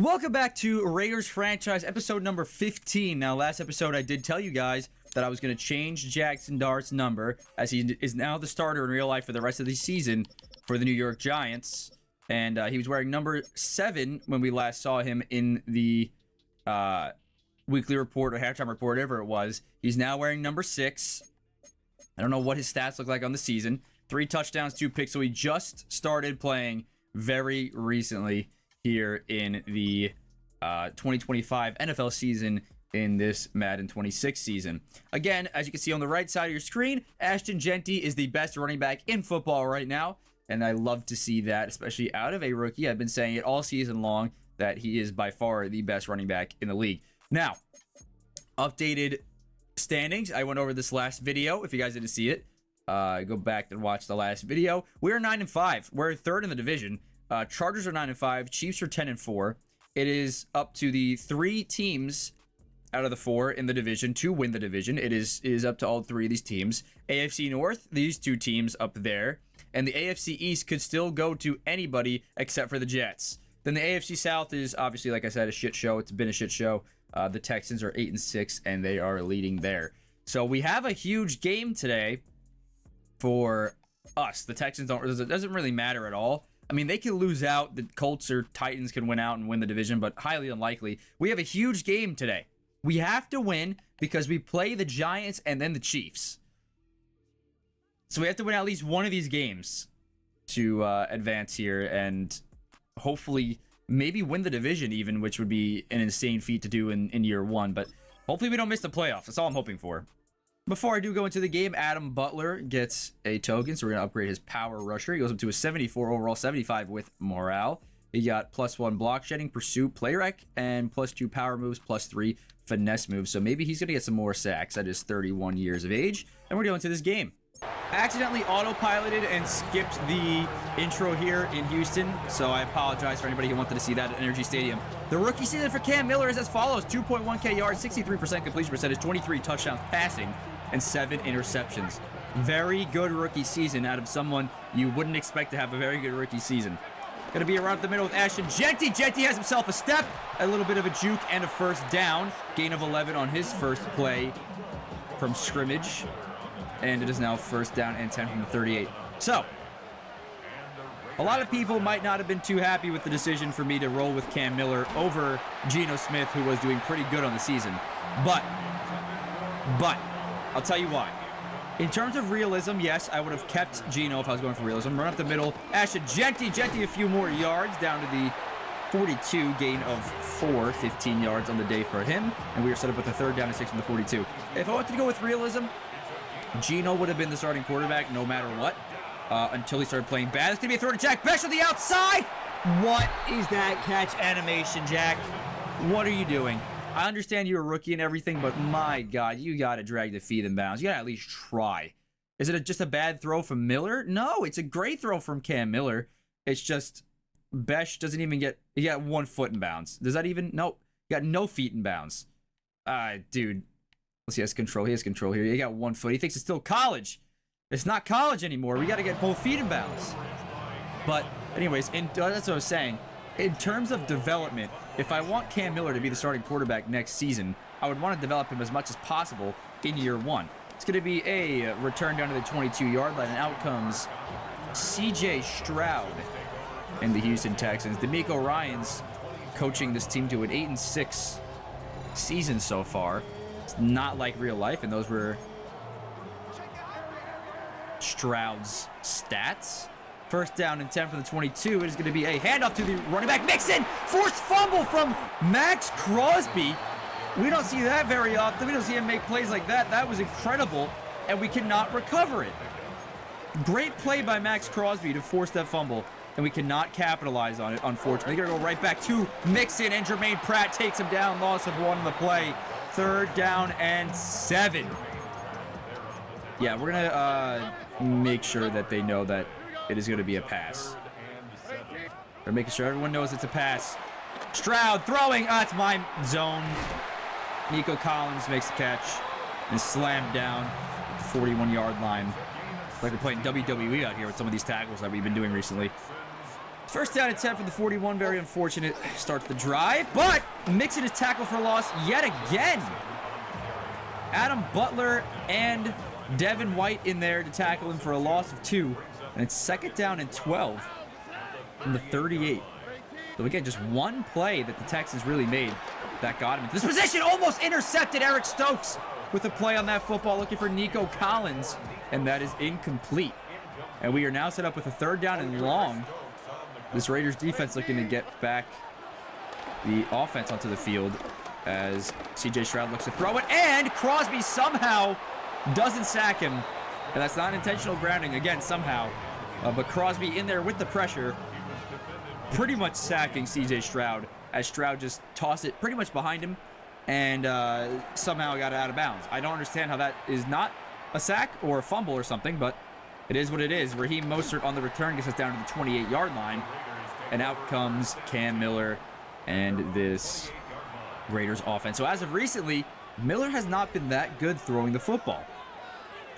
Welcome back to Raiders Franchise, episode number 15. Now, last episode, I did tell you guys that I was going to change Jackson Dart's number, as he is now the starter in real life for the rest of the season for the New York Giants. And he was wearing number 7 when we last saw him in the weekly report or halftime report, whatever it was. He's now wearing number 6. I don't know what his stats look like on the season. 3 touchdowns, 2 picks. So he just started playing very recently here in the 2025 NFL season in this Madden 26 season. Again, as you can see on the right side of your screen, Ashton Jeanty is the best running back in football right now. And I love to see that, especially out of a rookie. I've been saying it all season long that he is by far the best running back in the league. Now, updated standings. I went over this last video. If you guys didn't see it, go back and watch the last video. We're 9-5. We're third in the division. Chargers are 9-5. Chiefs are 10-4. It is up to the 3 teams out of the 4 in the division to win the division. It is up to all 3 of these teams. AFC North, these 2 teams up there. And the AFC East could still go to anybody except for the Jets. Then the AFC South is obviously, like I said, a shit show. It's been a shit show. The Texans are 8-6, and they are leading there. So we have a huge game today for us. The Texans it doesn't really matter at all. I mean, they can lose out. The Colts or Titans can win out and win the division, but highly unlikely. We have a huge game today. We have to win because we play the Giants and then the Chiefs. So we have to win at least one of these games to advance here and hopefully maybe win the division even, which would be an insane feat to do in year 1. But hopefully we don't miss the playoffs. That's all I'm hoping for. Before I do go into the game, Adam Butler gets a token, so we're going to upgrade his power rusher. He goes up to a 74 overall, 75 with morale. He got +1 block shedding, pursuit, play rec, and +2 power moves, +3 finesse moves. So maybe he's going to get some more sacks at his 31 years of age. And we're going into this game. I accidentally autopiloted and skipped the intro here in Houston, so I apologize for anybody who wanted to see that at Energy Stadium. The rookie season for Cam Miller is as follows: 2.1K yards, 63% completion percentage, 23 touchdowns passing, and 7 interceptions. Very good rookie season out of someone you wouldn't expect to have a very good rookie season. Going to be around the middle with Ashton Jeanty. Jeanty has himself a step, a little bit of a juke, and a first down. Gain of 11 on his first play from scrimmage. And it is now first down and 10 from the 38. So, a lot of people might not have been too happy with the decision for me to roll with Cam Miller over Geno Smith, who was doing pretty good on the season. But, I'll tell you why. In terms of realism, yes, I would have kept Geno if I was going for realism. Run up the middle. Ashton Jeanty a few more yards down to the 42, gain of 4, 15 yards on the day for him. And we are set up with a third down and 6 from the 42. If I wanted to go with realism, Geno would have been the starting quarterback no matter what until he started playing bad. It's going to be a throw to Jack Bech on the outside. What is that catch animation, Jack? What are you doing? I understand you're a rookie and everything, but my God, you got to drag the feet in bounds. You got to at least try. Is it just a bad throw from Miller? No, it's a great throw from Cam Miller. It's just Bech doesn't even get... He got 1 foot in bounds. Does that even... Nope. He got no feet in bounds. Dude... He has control. He has control here. He got 1 foot. He thinks it's still college. It's not college anymore. We got to get both feet in bounds. But anyways, that's what I was saying. In terms of development, if I want Cam Miller to be the starting quarterback next season, I would want to develop him as much as possible in year 1. It's going to be a return down to the 22-yard line, and out comes C.J. Stroud and the Houston Texans. D'Amico Ryans coaching this team to an 8-6 season so far. It's not like real life, and those were Stroud's stats. First down and 10 from the 22. It is going to be a handoff to the running back. Mixon! Forced fumble from Maxx Crosby. We don't see that very often. We don't see him make plays like that. That was incredible, and we cannot recover it. Great play by Maxx Crosby to force that fumble, and we cannot capitalize on it, unfortunately. They're going to go right back to Mixon, and Jermaine Pratt takes him down. Loss of 1 on the play. Third down and 7. Yeah, we're going to make sure that they know that it is going to be a pass. They're making sure everyone knows it's a pass. Stroud throwing. It's my zone. Nico Collins makes the catch and slammed down at the 41-yard line. Like we're playing WWE out here with some of these tackles that we've been doing recently. First down and 10 for the 41. Very unfortunate start to the drive, but Mixon is tackled for loss yet again. Adam Butler and Devin White in there to tackle him for a loss of 2. And it's second down and 12 from the 38. So again, just one play that the Texans really made that got him into this position. Almost intercepted Eric Stokes with a play on that football, looking for Nico Collins, and that is incomplete. And we are now set up with a third down and long. This Raiders defense looking to get back the offense onto the field as CJ Stroud looks to throw it, and Crosby somehow doesn't sack him. And that's not intentional grounding, again, somehow. But Crosby in there with the pressure, pretty much sacking CJ Stroud, as Stroud just tossed it pretty much behind him and somehow got it out of bounds. I don't understand how that is not a sack or a fumble or something, but it is what it is. Raheem Mostert on the return gets us down to the 28-yard line, and out comes Cam Miller and this Raiders offense. So as of recently, Miller has not been that good throwing the football.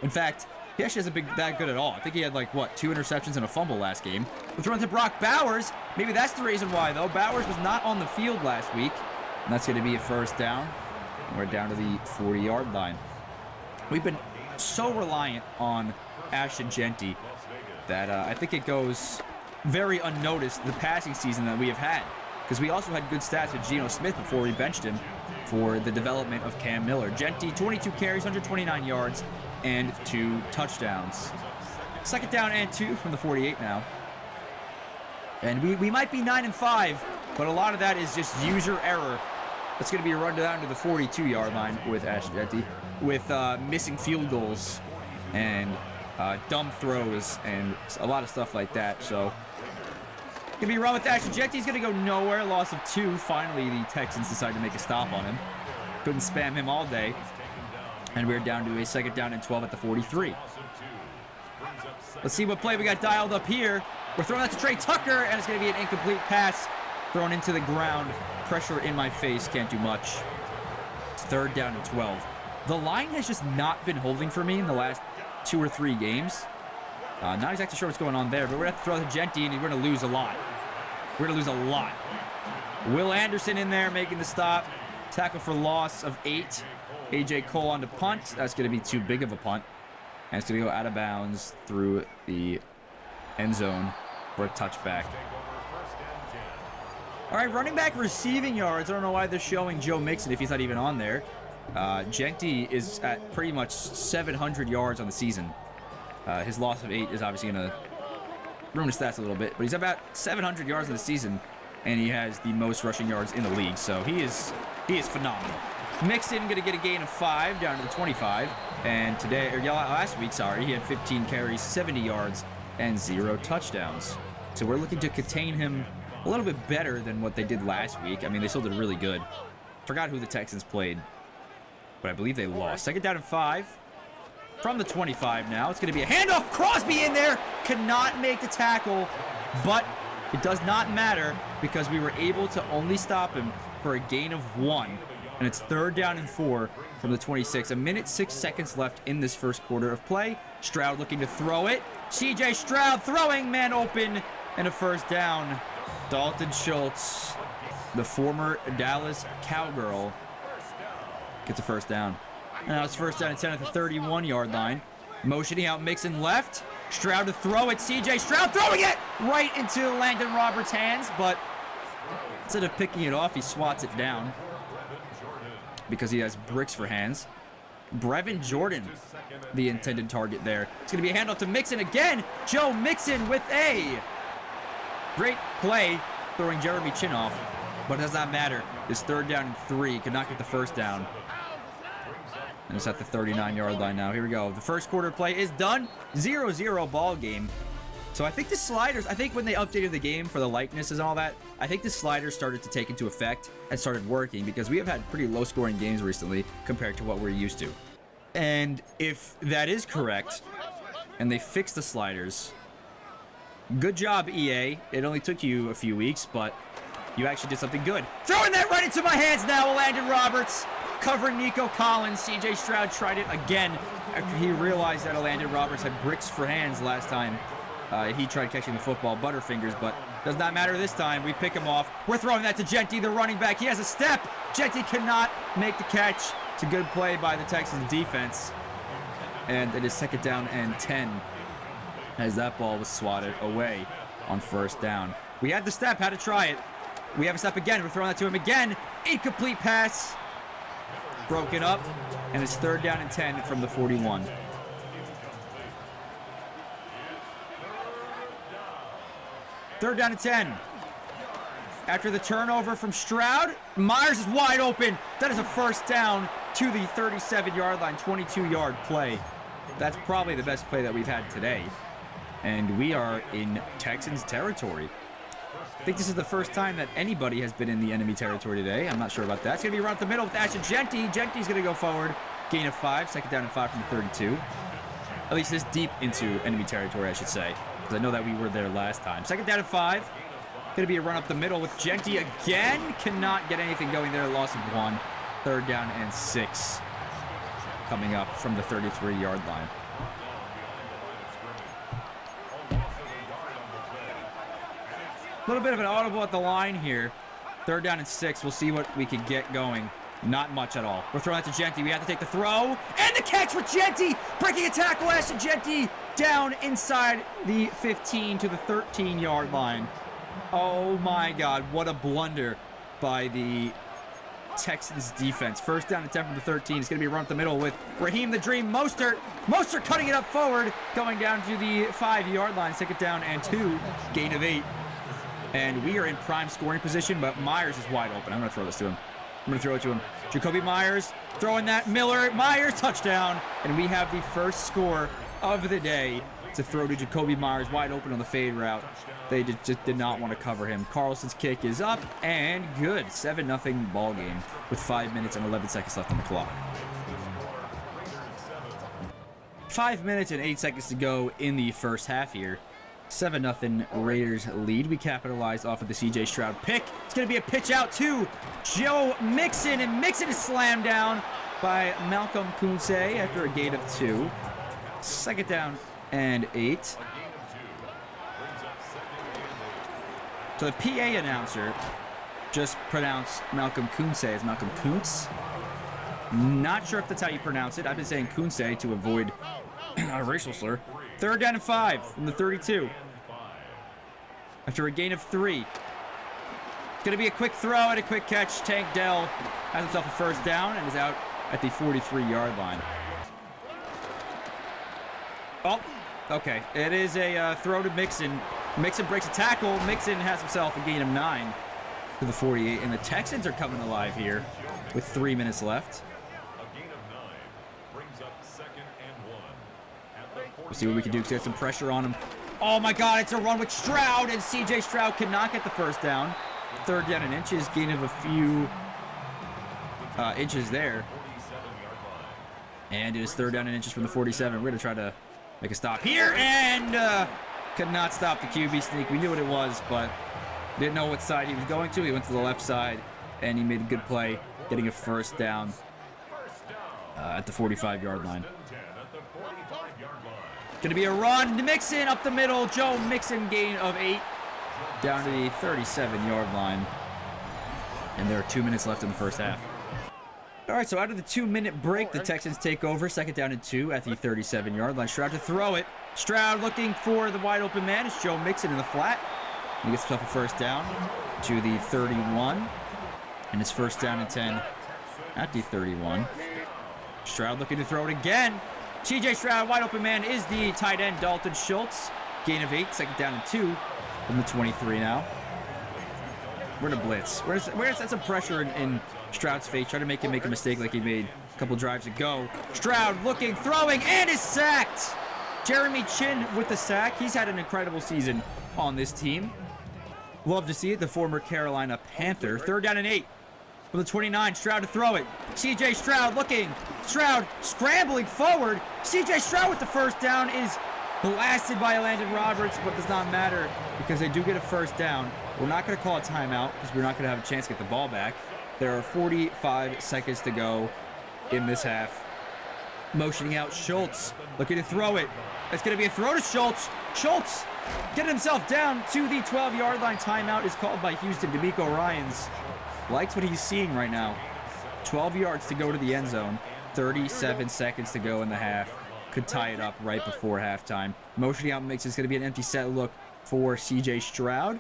In fact, he actually hasn't been that good at all. I think he had, like, what, 2 interceptions and a fumble last game. We're throwing to Brock Bowers. Maybe that's the reason why, though. Bowers was not on the field last week, and that's going to be a first down. And we're down to the 40-yard line. We've been so reliant on Ashton Jeanty that I think it goes very unnoticed, the passing season that we have had, because we also had good stats with Geno Smith before we benched him for the development of Cam Miller. Jeanty, 22 carries, 129 yards, and 2 touchdowns. Second down and 2 from the 48 now. And we might be 9-5, but a lot of that is just user error. It's going to be a run down to the 42-yard line with Ashton Jeanty, with missing field goals and dumb throws and a lot of stuff like that. So gonna be a run with Ashton Jeanty. He's gonna go nowhere. Loss of 2. Finally, the Texans decide to make a stop on him. Couldn't spam him all day. And we're down to a second down and 12 at the 43. Let's see what play we got dialed up here. We're throwing that to Trey Tucker, and it's gonna be an incomplete pass thrown into the ground. Pressure in my face, can't do much. It's third down and 12. The line has just not been holding for me in the last 2 or 3 games. Not exactly sure what's going on there, but we're going to have to throw to Jeanty, and we're going to lose a lot. We're going to lose a lot. Will Anderson in there making the stop. Tackle for loss of 8. A.J. Cole on the punt. That's going to be too big of a punt. And it's going to go out of bounds through the end zone for a touchback. All right, running back receiving yards. I don't know why they're showing Joe Mixon if he's not even on there. Jeanty is at pretty much 700 yards on the season. His loss of 8 is obviously going to ruin his stats a little bit, but he's about 700 yards in the season, and he has the most rushing yards in the league, so he is phenomenal. Mixon going to get a gain of 5 down to the 25, and last week, he had 15 carries, 70 yards, and 0 touchdowns. So we're looking to contain him a little bit better than what they did last week. I mean, they still did really good. Forgot who the Texans played, but I believe they lost. Second down and 5 from the 25 now. It's going to be a handoff. Crosby in there. Cannot make the tackle, but it does not matter because we were able to only stop him for a gain of 1. And it's third down and 4 from the 26. 1 minute, 6 seconds left in this first quarter of play. Stroud looking to throw it. CJ Stroud throwing, man open, and a first down. Dalton Schultz, the former Dallas Cowgirl, gets a first down. And now it's first down and 10 at the 31-yard line. Motioning out Mixon left. Stroud to throw it. CJ Stroud throwing it right into Landon Roberts' hands, but instead of picking it off, he swats it down because he has bricks for hands. Brevin Jordan, the intended target there. It's going to be a handoff to Mixon again. Joe Mixon with a great play throwing Jeremy Chin off, but it does not matter. This third down and 3 could not get the first down. And it's at the 39-yard line now. Here we go. The first quarter play is done. 0-0 ball game. So I think the sliders, when they updated the game for the likenesses and all that, I think the sliders started to take into effect and started working because we have had pretty low-scoring games recently compared to what we're used to. And if that is correct, and they fixed the sliders, good job, EA. It only took you a few weeks, but you actually did something good. Throwing that right into my hands now, Landon Roberts. Covering Nico Collins. CJ Stroud tried it again after he realized that Landon Roberts had bricks for hands last time. He tried catching the football, Butterfingers, but Does not matter this time. We pick him off. We're throwing that to Genty, the running back. He has a step. Genty cannot make the catch. It's a good play by the Texans defense. And it is 2nd down and 10 as that ball was swatted away on 1st down. We had the step, had to try it. We have a step again. We're throwing that to him again. Incomplete pass. Broken up. And it's 3rd down and 10 from the 41. Third down and 10. After the turnover from Stroud, Myers is wide open. That is a 1st down to the 37-yard line, 22-yard play. That's probably the best play that we've had today. And we are in Texans territory. I think this is the first time that anybody has been in the enemy territory today. I'm not sure about that. It's going to be run up the middle with Ashton Genty. Genty's going to go forward. Gain of 5. 2nd down and 5 from the 32. At least this deep into enemy territory, I should say. Because I know that we were there last time. 2nd down and 5. Going to be a run up the middle with Genty again. Cannot get anything going there. Loss of 1. 3rd down and 6. Coming up from the 33-yard line. A little bit of an audible at the line here. 3rd down and 6. We'll see what we can get going. Not much at all. We're throwing it to Genty. We have to take the throw. And the catch for Genty. Breaking a tackle. Ashton Genty down inside the 15 to the 13-yard line. Oh my God. What a blunder by the Texans defense. 1st down and 10 from the 13. It's going to be a run up the middle with Raheem the Dream Mostert. Mostert cutting it up forward. Going down to the 5-yard line. 2nd down and 2. Gain of 8. And we are in prime scoring position, but Myers is wide open. I'm going to throw this to him. I'm going to throw it to him. Jacoby Myers throwing that. Miller. Myers touchdown. And we have the first score of the day to throw to Jacoby Myers wide open on the fade route. They just did not want to cover him. Carlson's kick is up and good. 7-0 ball game with 5 minutes and 11 seconds left on the clock. 5 minutes and 8 seconds to go in the first half here. 7-0 Raiders lead. We capitalized off of the C.J. Stroud pick. It's going to be a pitch out to Joe Mixon, and Mixon is slammed down by Malcolm Kunsey after a gain of 2. 2nd down and 8. So the PA announcer just pronounced Malcolm Kunsey as Malcolm Kuntz. Not sure if that's how you pronounce it. I've been saying Kunsey to avoid a racial slur. 3rd down and 5 from the 32. After a gain of 3. It's going to be a quick throw and a quick catch. Tank Dell has himself a 1st down and is out at the 43-yard line. Oh, okay. It is a throw to Mixon. Mixon breaks a tackle. Mixon has himself a gain of 9 to the 48. And the Texans are coming alive here with 3 minutes left. We'll see what we can do to get some pressure on him. Oh my God, it's a run with Stroud, and C.J. Stroud cannot get the 1st down. 3rd down and inches, gain of a few inches there. And it is 3rd down and inches from the 47. We're going to try to make a stop here, and could not stop the QB sneak. We knew what it was, but didn't know what side he was going to. He went to the left side, and he made a good play, getting a 1st down at the 45-yard line. Going to be a run to Mixon up the middle. Joe Mixon, gain of 8 down to the 37-yard line. And there are 2 minutes left in the first half. All right, so out of the 2-minute break, the Texans take over. 2nd down and 2 at the 37-yard line. Stroud to throw it. Stroud looking for the wide open man. It's Joe Mixon in the flat. He gets himself a 1st down to the 31. And it's 1st down and 10 at the 31. Stroud looking to throw it again. C.J. Stroud, wide open man, is the tight end, Dalton Schultz. Gain of 8, 2nd down and 2 from the 23 now. We're going to blitz. We're going to set some pressure in Stroud's face. Try to make him make a mistake like he made a couple drives ago. Stroud looking, throwing, and is sacked. Jeremy Chin with the sack. He's had an incredible season on this team. Love to see it. The former Carolina Panther. 3rd down and 8. From the 29, Stroud to throw it. C.J. Stroud looking. Stroud scrambling forward. C.J. Stroud with the 1st down is blasted by Landon Roberts, but does not matter because they do get a 1st down. We're not going to call a timeout because we're not going to have a chance to get the ball back. There are 45 seconds to go in this half. Motioning out Schultz. Looking to throw it. It's going to be a throw to Schultz. Schultz Getting himself down to the 12-yard line. Timeout is called by Houston. D'Amico Ryans likes what he's seeing right now. 12 yards to go to the end zone. 37 seconds to go in the half. Could tie it up right before halftime. Motioning out Mix is going to be an empty set look for C.J. Stroud.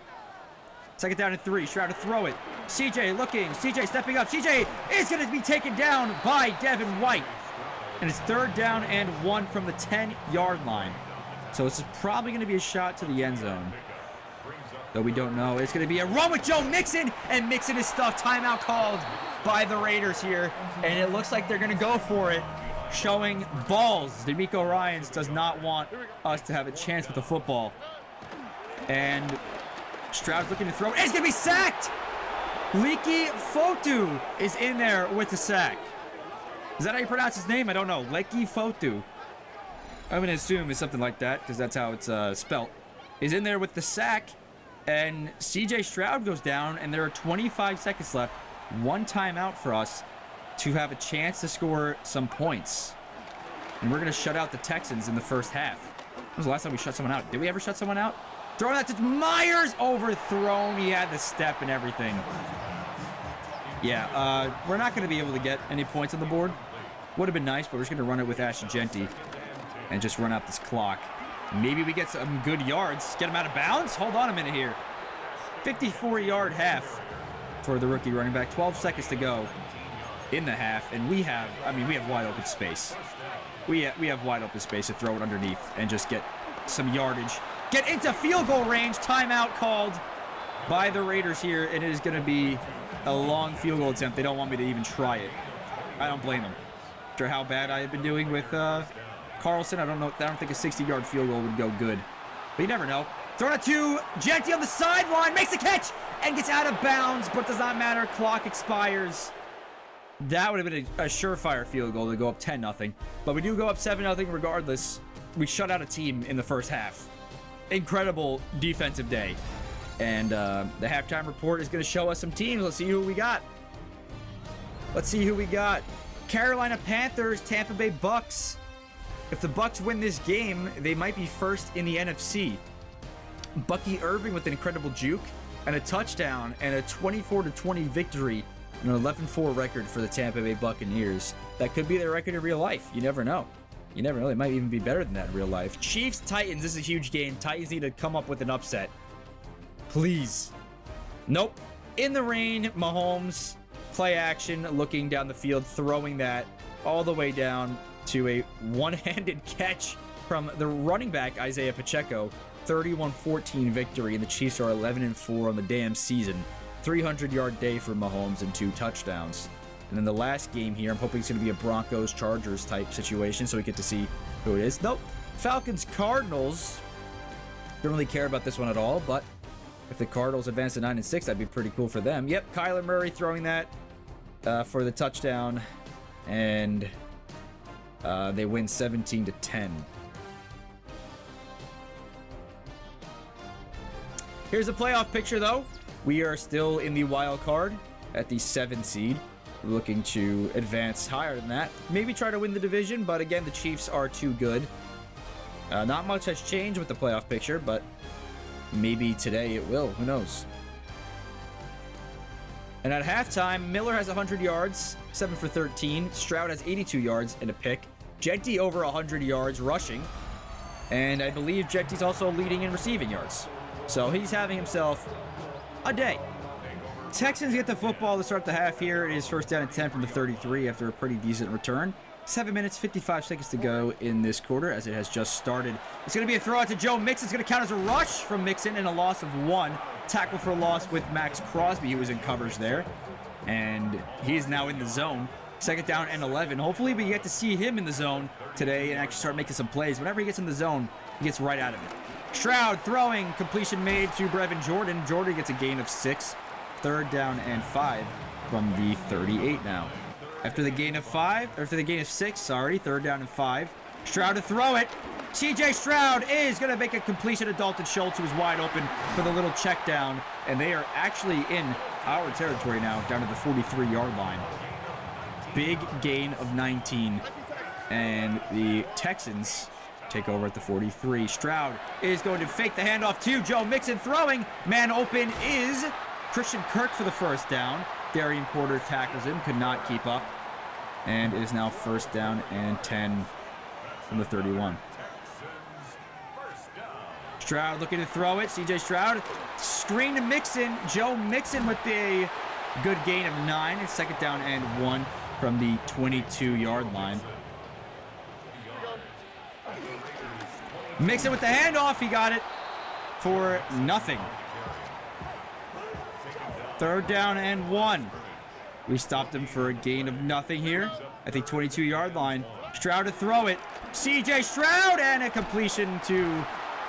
Second down and 3. Stroud to throw it. C.J. looking. C.J. stepping up. C.J. is going to be taken down by Devin White. And it's 3rd down and 1 from the 10-yard line. So this is probably going to be a shot to the end zone. Though we don't know. It's going to be a run with Joe Mixon. And Mixon is stuffed. Timeout called by the Raiders here. And it looks like they're going to go for it. Showing balls. D'Amico Ryans does not want us to have a chance with the football. And Stroud's looking to throw. It's going to be sacked! Leki Fotu is in there with the sack. Is that how you pronounce his name? I don't know. Leki Fotu. I'm going to assume it's something like that because that's how it's spelt. Is in there with the sack. And C.J. Stroud goes down, and there are 25 seconds left. 1 timeout for us to have a chance to score some points. And we're going to shut out the Texans in the first half. When was the last time we shut someone out? Did we ever shut someone out? Throwing that to Myers. Overthrown. He had the step and everything. Yeah, we're not going to be able to get any points on the board. Would have been nice, but we're just going to run it with Ashton Genty and just run out this clock. Maybe we get some good yards. Get him out of bounds? Hold on a minute here. 54-yard half for the rookie running back. 12 seconds to go in the half, and we have wide open space. We have wide open space to throw it underneath and just get some yardage. Get into field goal range. Timeout called by the Raiders here, and it is going to be a long field goal attempt. They don't want me to even try it. I don't blame them. After how bad I have been doing with Carlson, I don't think a 60-yard field goal would go good. But you never know. Thrown it to Genty on the sideline, makes a catch, and gets out of bounds, but does not matter. Clock expires. That would have been a surefire field goal to go up 10-0. But we do go up 7-0 regardless. We shut out a team in the first half. Incredible defensive day. And the halftime report is going to show us some teams. Let's see who we got. Carolina Panthers, Tampa Bay Bucks. If the Bucks win this game, they might be first in the NFC. Bucky Irving with an incredible juke and a touchdown and a 24-20 victory. An 11-4 record for the Tampa Bay Buccaneers. That could be their record in real life. You never know. They might even be better than that in real life. Chiefs, Titans. This is a huge game. Titans need to come up with an upset. Please. Nope. In the rain, Mahomes, play action, looking down the field, throwing that all the way down to a one-handed catch from the running back, Isaiah Pacheco. 31-14 victory, and the Chiefs are 11-4 on the damn season. 300-yard day for Mahomes and 2 touchdowns. And then the last game here, I'm hoping it's going to be a Broncos-Chargers type situation, so we get to see who it is. Nope. Falcons-Cardinals. Don't really care about this one at all, but if the Cardinals advance to 9-6, that'd be pretty cool for them. Yep, Kyler Murray throwing that for the touchdown, and they win 17-10. Here's the playoff picture, though. We are still in the wild card at the 7 seed. We're looking to advance higher than that. Maybe try to win the division, but again, the Chiefs are too good. Not much has changed with the playoff picture, but maybe today it will. Who knows? And at halftime, Miller has 100 yards, 7 for 13. Stroud has 82 yards and a pick. Genty over 100 yards rushing. And I believe Genty's also leading in receiving yards. So he's having himself a day. Texans get the football to start the half here. It is first down and 10 from the 33 after a pretty decent return. 7 minutes, 55 seconds to go in this quarter as it has just started. It's going to be a throw out to Joe Mixon. It's going to count as a rush from Mixon and a loss of 1. Tackle for a loss with Maxx Crosby, who was in coverage there. And he is now in the zone. Second down and 11. Hopefully we get to see him in the zone today and actually start making some plays. Whenever he gets in the zone, he gets right out of it. Stroud throwing, completion made to Brevin Jordan. Jordan gets a gain of 6. Third down and 5 from the 38 now. After the gain of 6, third down and 5. Stroud to throw it. C.J. Stroud is going to make a completion to Dalton Schultz, who is wide open for the little check down. And they are actually in our territory now, down to the 43-yard line. Big gain of 19. And the Texans take over at the 43. Stroud is going to fake the handoff to Joe Mixon throwing. Man open is Christian Kirk for the first down. Darian Porter tackles him, could not keep up. And it is now first down and 10 from the 31. Stroud looking to throw it. CJ Stroud, screen to Mixon. Joe Mixon with a good gain of 9. And second down and 1 from the 22-yard line. Mixon with the handoff. He got it for nothing. Third down and 1. We stopped him for a gain of nothing here at the 22-yard line. Stroud to throw it. CJ Stroud, and a completion to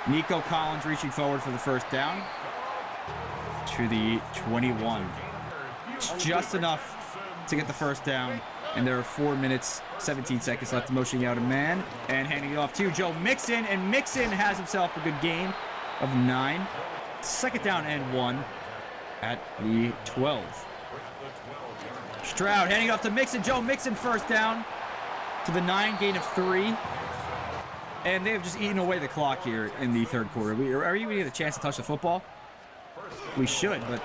Nico Collins, reaching forward for the first down to the 21. It's just enough to get the first down, and there are 4 minutes, 17 seconds left. Motioning out a man and handing it off to Joe Mixon, and Mixon has himself a good gain of 9. Second down and 1 at the 12. Stroud handing it off to Mixon. Joe Mixon first down to the 9, gain of 3. And they have just eaten away the clock here in the third quarter. Are we even get a chance to touch the football? We should, but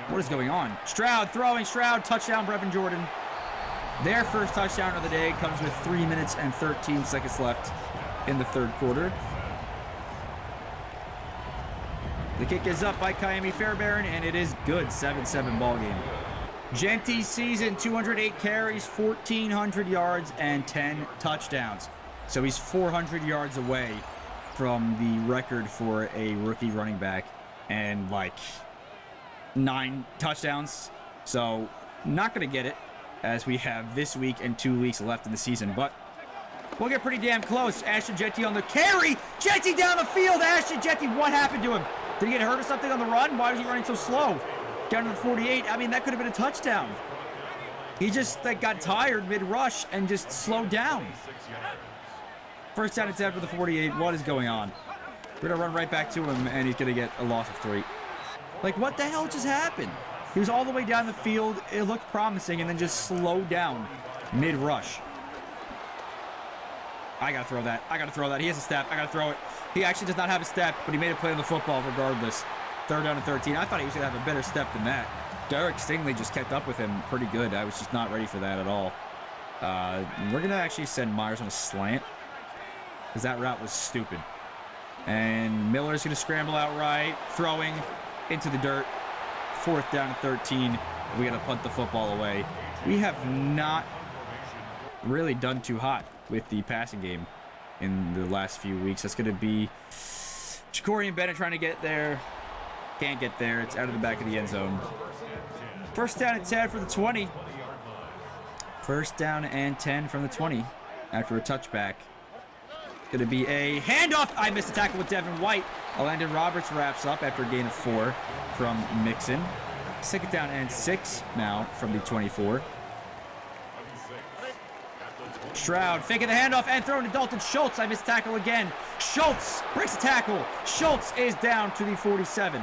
what is going on? Stroud throwing. Stroud, touchdown, Brevin Jordan. Their first touchdown of the day comes with 3 minutes and 13 seconds left in the third quarter. The kick is up by Kaimi Fairbairn, and it is good. 7-7 ball game. Genty's season, 208 carries, 1,400 yards, and 10 touchdowns. So he's 400 yards away from the record for a rookie running back, and like 9 touchdowns. So not going to get it, as we have this week and 2 weeks left in the season. But we'll get pretty damn close. Ashton Genty on the carry. Genty down the field. Ashton Genty, what happened to him? Did he get hurt or something on the run? Why was he running so slow? Down to the 48. I mean, that could have been a touchdown. He just got tired mid-rush and just slowed down. First down and 10 for the 48. What is going on? We're going to run right back to him, and he's going to get a loss of 3. Like, what the hell just happened? He was all the way down the field. It looked promising, and then just slowed down mid-rush. I got to throw that. I got to throw that. He has a step. I got to throw it. He actually does not have a step, but he made a play on the football regardless. Third down and 13. I thought he was going to have a better step than that. Derek Stingley just kept up with him pretty good. I was just not ready for that at all. We're going to actually send Myers on a slant, because that route was stupid. And Miller's going to scramble out right, throwing into the dirt. Fourth down and 13. We got to punt the football away. We have not really done too hot with the passing game in the last few weeks. That's going to be Jacorian Bennett trying to get there. Can't get there. It's out of the back of the end zone. First down and 10 for the 20. First down and 10 from the 20 after a touchback. Going to be a handoff. I missed a tackle with Devin White. Landon Roberts wraps up after a gain of 4 from Mixon. Second down and 6 now from the 24. Stroud faking the handoff and throwing to Dalton Schultz. I missed tackle again. Schultz breaks a tackle. Schultz is down to the 47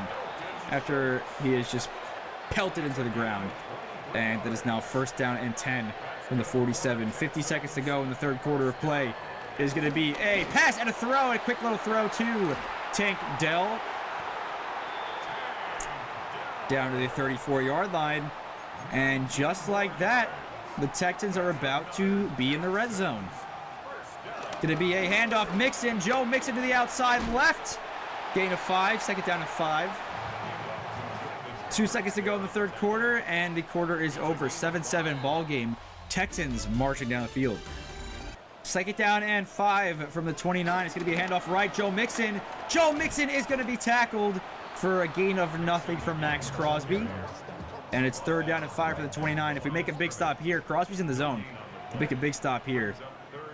after he is just pelted into the ground. And that is now first down and 10 from the 47. 50 seconds to go in the third quarter of play. Is going to be a pass and a throw, a quick little throw to Tank Dell. Down to the 34-yard line. And just like that, the Texans are about to be in the red zone. Going to be a handoff. Mixon. Joe Mixon to the outside left. Gain of 5. Second down and 5. 2 seconds to go in the third quarter, and the quarter is over. 7-7 ball game. Texans marching down the field. Second down and 5 from the 29. It's going to be a handoff right. Joe Mixon. Joe Mixon is going to be tackled for a gain of nothing from Maxx Crosby. And it's third down and 5 for the 29. If we make a big stop here, Crosby's in the zone. If we make a big stop here,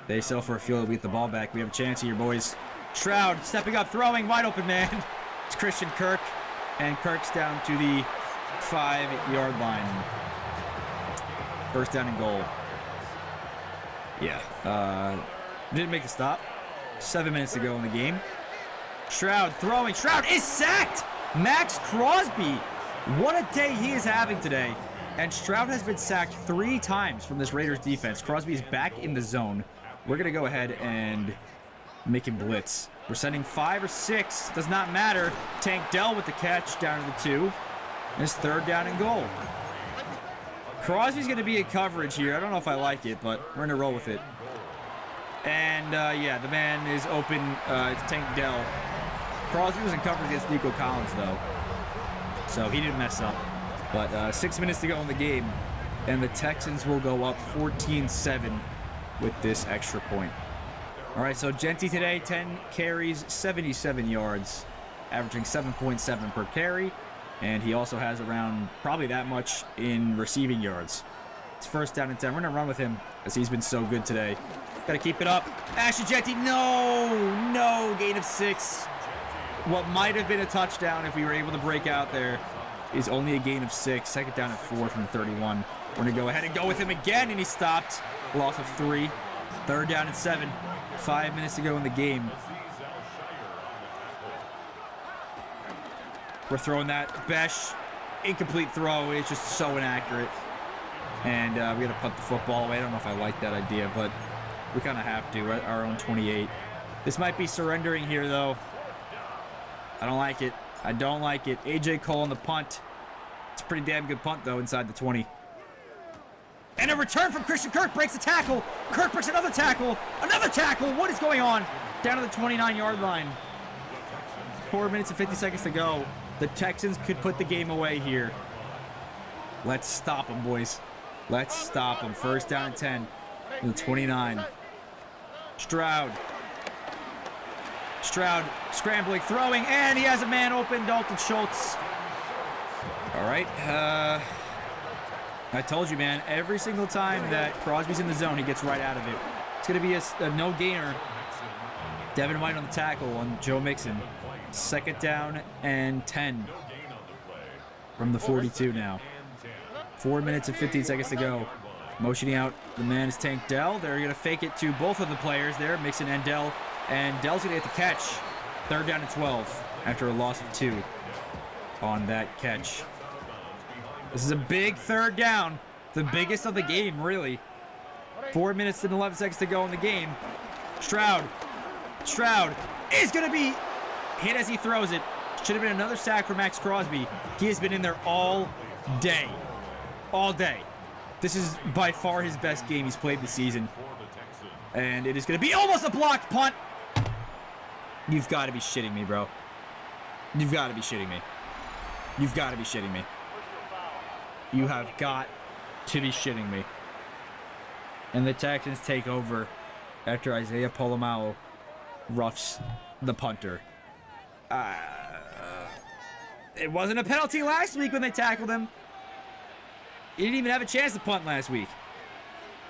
they settle for a field. We get the ball back. We have a chance here, boys. Stroud stepping up, throwing, wide open man. It's Christian Kirk. And Kirk's down to the 5-yard line. First down and goal. Yeah. Didn't make the stop. 7 minutes to go in the game. Stroud throwing. Stroud is sacked! Maxx Crosby. What a day he is having today. And Stroud has been sacked 3 times from this Raiders defense. Crosby is back in the zone. We're going to go ahead and Making blitz. We're sending 5 or 6. Does not matter. Tank Dell with the catch down to the 2. And it's 3rd down and goal. Crosby's going to be in coverage here. I don't know if I like it, but we're going to roll with it. And, yeah, the man is open. It's Tank Dell. Crosby was in coverage against Nico Collins, though. So he didn't mess up. But 6 minutes to go in the game. And the Texans will go up 14-7 with this extra point. All right, so Genty today, 10 carries, 77 yards, averaging 7.7 per carry. And he also has around probably that much in receiving yards. It's 1st down and 10. We're going to run with him as he's been so good today. Got to keep it up. Ashley Genty, no, gain of 6. What might have been a touchdown if we were able to break out there is only a gain of 6. 2nd down and 4 from the 31. We're going to go ahead and go with him again, and he stopped. Loss of 3. 3rd down and 7. 5 minutes to go in the game. We're throwing that. Besh, incomplete throw. It's just so inaccurate. And we got to punt the football away. I don't know if I like that idea, but we kind of have to. We're at our own 28. This might be surrendering here, though. I don't like it. I don't like it. AJ Cole on the punt. It's a pretty damn good punt, though, inside the 20. And a return from Christian Kirk. Breaks the tackle. Kirk breaks another tackle. Another tackle. What is going on? Down to the 29-yard line. 4 minutes and 50 seconds to go. The Texans could put the game away here. Let's stop them, boys. Let's stop them. 1st down and 10. The 29. Stroud scrambling, throwing, and he has a man open. Dalton Schultz. All right. I told you, man, every single time that Crosby's in the zone, he gets right out of it. It's going to be a no-gainer. Devin White on the tackle on Joe Mixon. 2nd down and 10 from the 42 now. 4 minutes and 15 seconds to go. Motioning out, the man is Tank Dell. They're going to fake it to both of the players there, Mixon and Dell. And Dell's going to get the catch. 3rd down and 12 after a loss of 2 on that catch. This is a big 3rd down. The biggest of the game, really. 4 minutes and 11 seconds to go in the game. Stroud is going to be hit as he throws it. Should have been another sack for Maxx Crosby. He has been in there all day. All day. This is by far his best game he's played this season. And it is going to be almost a blocked punt. You've got to be shitting me, bro. You've got to be shitting me. You've got to be shitting me. You have got to be shitting me. And the Texans take over after Isaiah Polamalu roughs the punter. It wasn't a penalty last week when they tackled him. He didn't even have a chance to punt last week.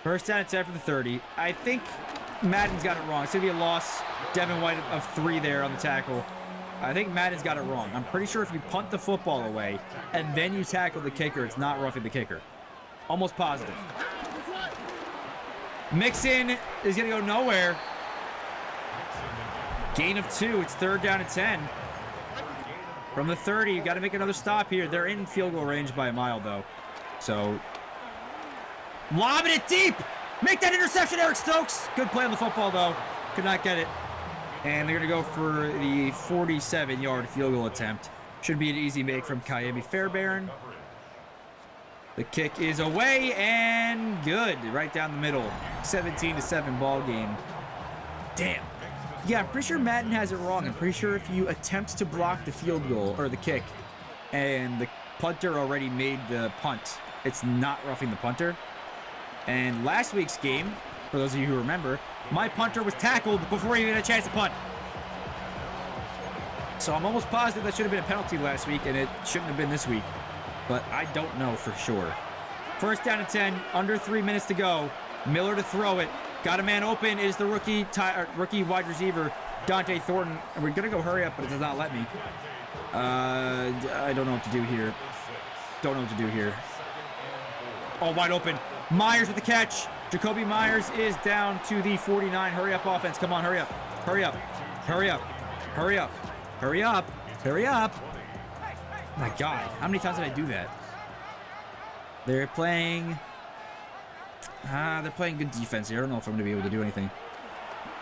1st down and 10 for the 30. I think Madden's got it wrong. It's going to be a loss. Devin White of 3 there on the tackle. I think Madden's got it wrong. I'm pretty sure if you punt the football away and then you tackle the kicker, it's not roughing the kicker. Almost positive. Mixon is going to go nowhere. Gain of 2. It's 3rd down and 10. From the 30, you got to make another stop here. They're in field goal range by a mile, though. So, lobbing it deep. Make that interception, Eric Stokes. Good play on the football, though. Could not get it. And they're going to go for the 47-yard field goal attempt. Should be an easy make from Kyemi Fairbairn. The kick is away and good. Right down the middle. 17-7 ball game. Damn. Yeah, I'm pretty sure Madden has it wrong. I'm pretty sure if you attempt to block the field goal or the kick and the punter already made the punt, it's not roughing the punter. And last week's game, for those of you who remember, my punter was tackled before he even had a chance to punt. So I'm almost positive that should have been a penalty last week, and it shouldn't have been this week. But I don't know for sure. 1st down and 10, under 3 minutes to go. Miller to throw it. Got a man open. It is the rookie wide receiver, Dante Thornton. And we're going to go hurry up, but it does not let me. I don't know what to do here. Don't know what to do here. Oh, wide open. Myers with the catch. Jacoby Myers is down to the 49. Hurry up, offense. Come on, hurry up. Hurry up. Hurry up. Hurry up. Hurry up. Hurry up. My God. How many times did I do that? They're playing good defense here. I don't know if I'm going to be able to do anything.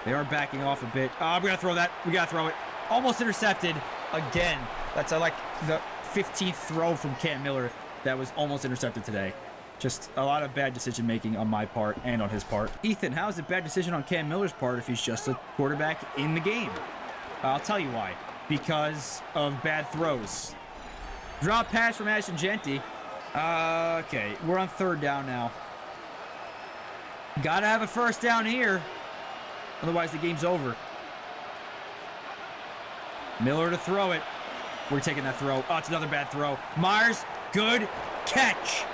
They are backing off a bit. We gotta throw that. We gotta throw it. Almost intercepted again. That's like the 15th throw from Cam Miller that was almost intercepted today. Just a lot of bad decision making on my part and on his part. Ethan, how is it bad decision on Cam Miller's part if he's just a quarterback in the game? I'll tell you why. Because of bad throws. Drop pass from Ashton Genty. Okay, we're on 3rd down now. Gotta have a 1st down here. Otherwise, the game's over. Miller to throw it. We're taking that throw. Oh, it's another bad throw. Myers, good catch.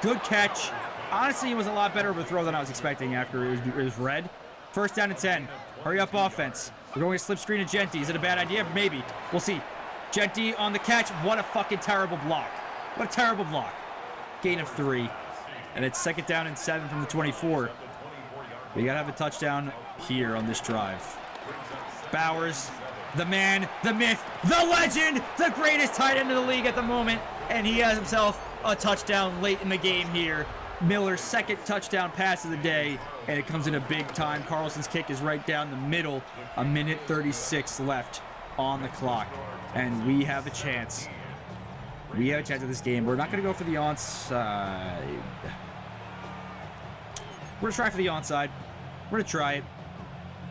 Good catch. Honestly, it was a lot better of a throw than I was expecting after it was red. 1st down and 10. Hurry up offense. We're going to slip screen to Genty. Is it a bad idea? Maybe. We'll see. Genty on the catch. What a fucking terrible block. What a terrible block. Gain of 3. And it's 2nd down and 7 from the 24. We got to have a touchdown here on this drive. Bowers, the man, the myth, the legend, the greatest tight end in the league at the moment. And he has himself a touchdown late in the game here. Miller's 2nd touchdown pass of the day. And it comes in a big time. Carlson's kick is right down the middle. 1:36 left on the clock. And we have a chance. We have a chance at this game. We're not going to go for the onside. We're going to try for the onside. We're going to try it.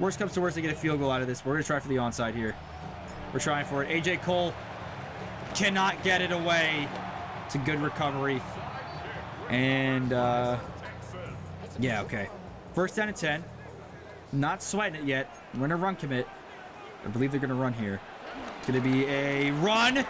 Worst comes to worst, they get a field goal out of this. We're going to try for the onside here. We're trying for it. AJ Cole cannot get it away. It's a good recovery. And, yeah, okay. 1st down and 10. Not sweating it yet. We're going to run commit. I believe they're going to run here. It's going to be a run.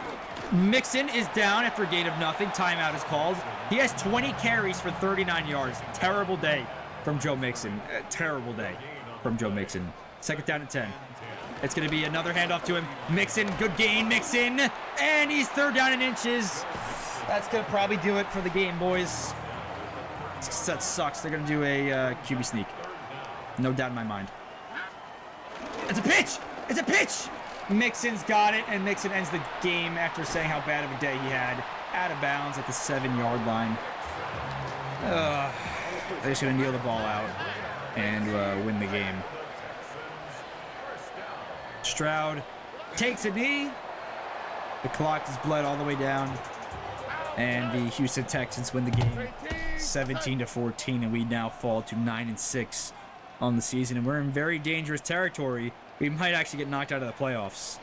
Mixon is down after a gain of nothing. Timeout is called. He has 20 carries for 39 yards. Terrible day from Joe Mixon. Terrible day from Joe Mixon. 2nd down and 10. It's going to be another handoff to him. Mixon, good gain, Mixon. And he's 3rd down and inches. That's going to probably do it for the game, boys. That sucks. They're going to do a QB sneak. No doubt in my mind. It's a pitch! It's a pitch! Mixon's got it, and Mixon ends the game after saying how bad of a day he had. Out of bounds at the 7-yard line. They're just going to kneel the ball out and win the game. Stroud takes a knee. The clock is bled all the way down. And the Houston Texans win the game 17-14, and we now fall to 9-6 on the season. And we're in very dangerous territory. We might actually get knocked out of the playoffs.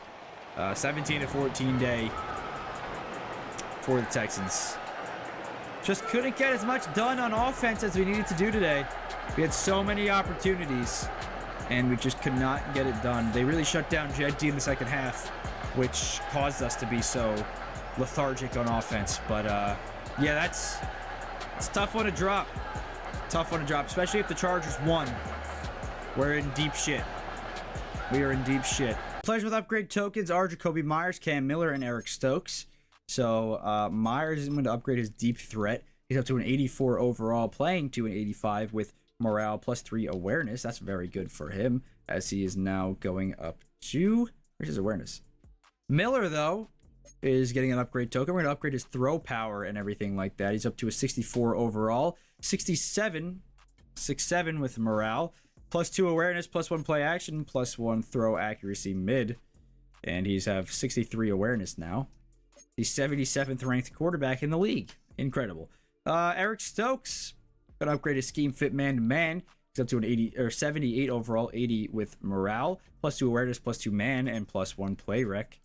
17-14 day for the Texans. Just couldn't get as much done on offense as we needed to do today. We had so many opportunities, and we just could not get it done. They really shut down Genty in the 2nd half, which caused us to be so lethargic on offense. But yeah, it's a tough one to drop. Tough one to drop, especially if the Chargers won. We're in deep shit. We are in deep shit. Players with upgrade tokens are Jacoby Myers, Cam Miller, and Eric Stokes. So Myers is going to upgrade his deep threat. He's up to an 84 overall, playing to an 85 with morale plus 3 awareness. That's very good for him, as he is now going up to... Where's his awareness? Miller, though, is getting an upgrade token. We're going to upgrade his throw power and everything like that. He's up to a 64 overall, 67 with morale, plus 2 awareness, plus 1 play action, plus 1 throw accuracy mid. And he's have 63 awareness now. He's 77th ranked quarterback in the league. Incredible. Eric Stokes gonna upgrade his scheme fit man to man. He's up to an 80 or 78 overall, 80 with morale, plus 2 awareness, plus 2 man, and plus 1 play rec.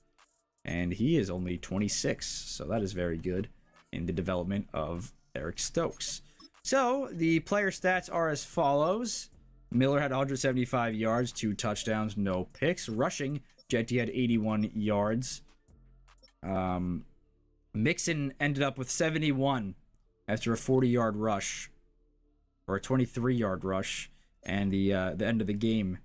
And he is only 26, so that is very good in the development of Eric Stokes. So the player stats are as follows. Miller had 175 yards, 2 touchdowns, no picks. Rushing, Genty had 81 yards. Mixon ended up with 71 after a 40-yard rush, or a 23-yard rush, and the end of the game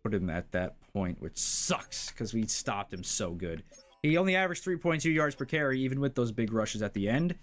put him at that point, which sucks because we stopped him so good. He only averaged 3.2 yards per carry, even with those big rushes at the end.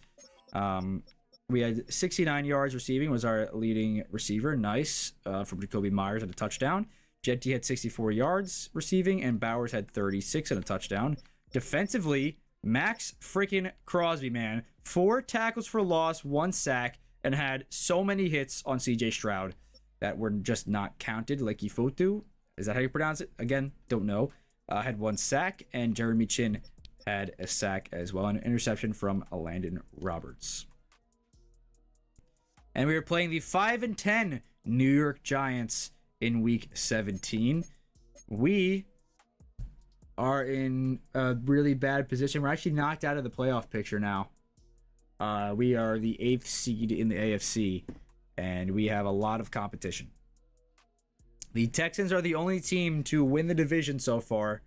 We had 69 yards receiving, was our leading receiver. Nice from Jacoby Myers at a touchdown. Genty had 64 yards receiving, and Bowers had 36 and a touchdown. Defensively, Maxx freaking Crosby, man. 4 tackles for loss, 1 sack, and had so many hits on CJ Stroud that were just not counted like Ifotu. Is that how you pronounce it? Again, don't know. Had 1 sack, and Jeremy Chin had a sack as well, an interception from Landon Roberts. And we were playing the 5-10 New York Giants in Week 17. We are in a really bad position. We're actually knocked out of the playoff picture now. We are the 8th seed in the AFC, and we have a lot of competition. The Texans are the only team to win the division so far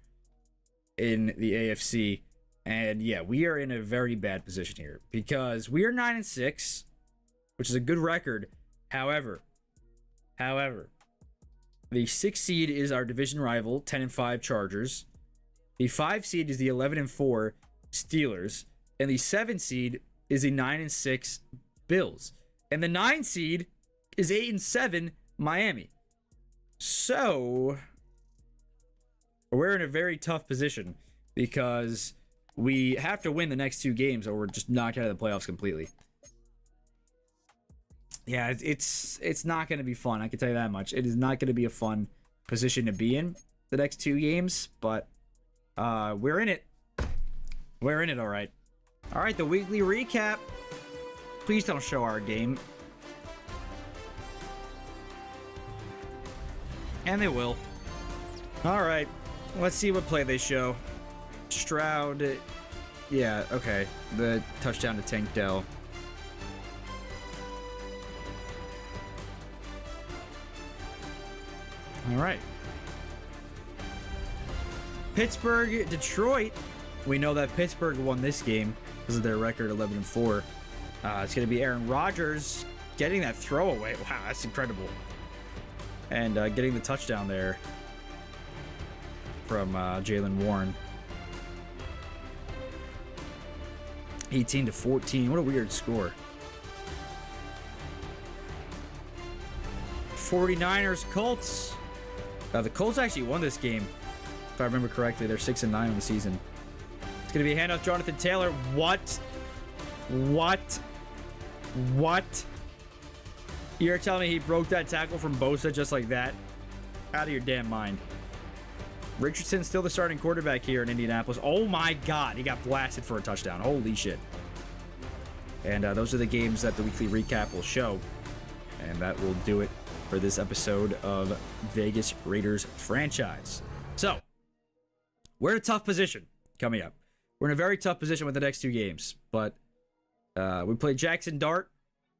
in the AFC. And yeah, we are in a very bad position here because we are 9-6, which is a good record. However, the 6th seed is our division rival, 10-5 Chargers. The 5 seed is the 11-4 Steelers, and the 7 seed is the 9-6 Bills, and the 9 seed is 8-7 Miami. So we're in a very tough position because we have to win the next 2 games, or we're just knocked out of the playoffs completely. Yeah, it's not going to be fun. I can tell you that much. It is not going to be a fun position to be in the next 2 games, but we're in it. We're in it, all right. All right, the weekly recap. Please don't show our game. And they will. All right, let's see what play they show. Stroud. Yeah, okay. The touchdown to Tank Dell. All right. Pittsburgh, Detroit. We know that Pittsburgh won this game because of their record 11-4. It's going to be Aaron Rodgers getting that throwaway. Wow, that's incredible. And getting the touchdown there from Jaylen Warren. 18-14. What a weird score. 49ers, Colts. The Colts actually won this game, if I remember correctly. They're 6-9 on the season. It's going to be a handoff, Jonathan Taylor. What? You're telling me he broke that tackle from Bosa just like that? Out of your damn mind. Richardson's still the starting quarterback here in Indianapolis. Oh my God, he got blasted for a touchdown. Holy shit. And those are the games that the weekly recap will show. And that will do it for this episode of Vegas Raiders franchise. So, we're in a tough position coming up. We're in a very tough position with the next 2 games. But we play Jackson Dart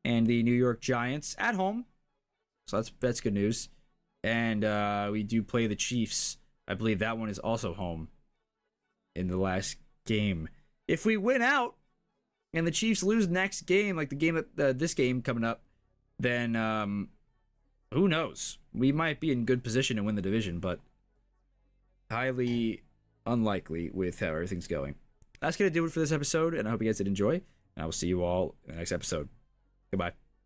and the New York Giants at home. So that's good news. And we do play the Chiefs. I believe that one is also home in the last game. If we win out and the Chiefs lose next game, like the game this game coming up, then who knows? We might be in good position to win the division, but highly unlikely with how everything's going. That's going to do it for this episode, and I hope you guys did enjoy, and I will see you all in the next episode. Goodbye.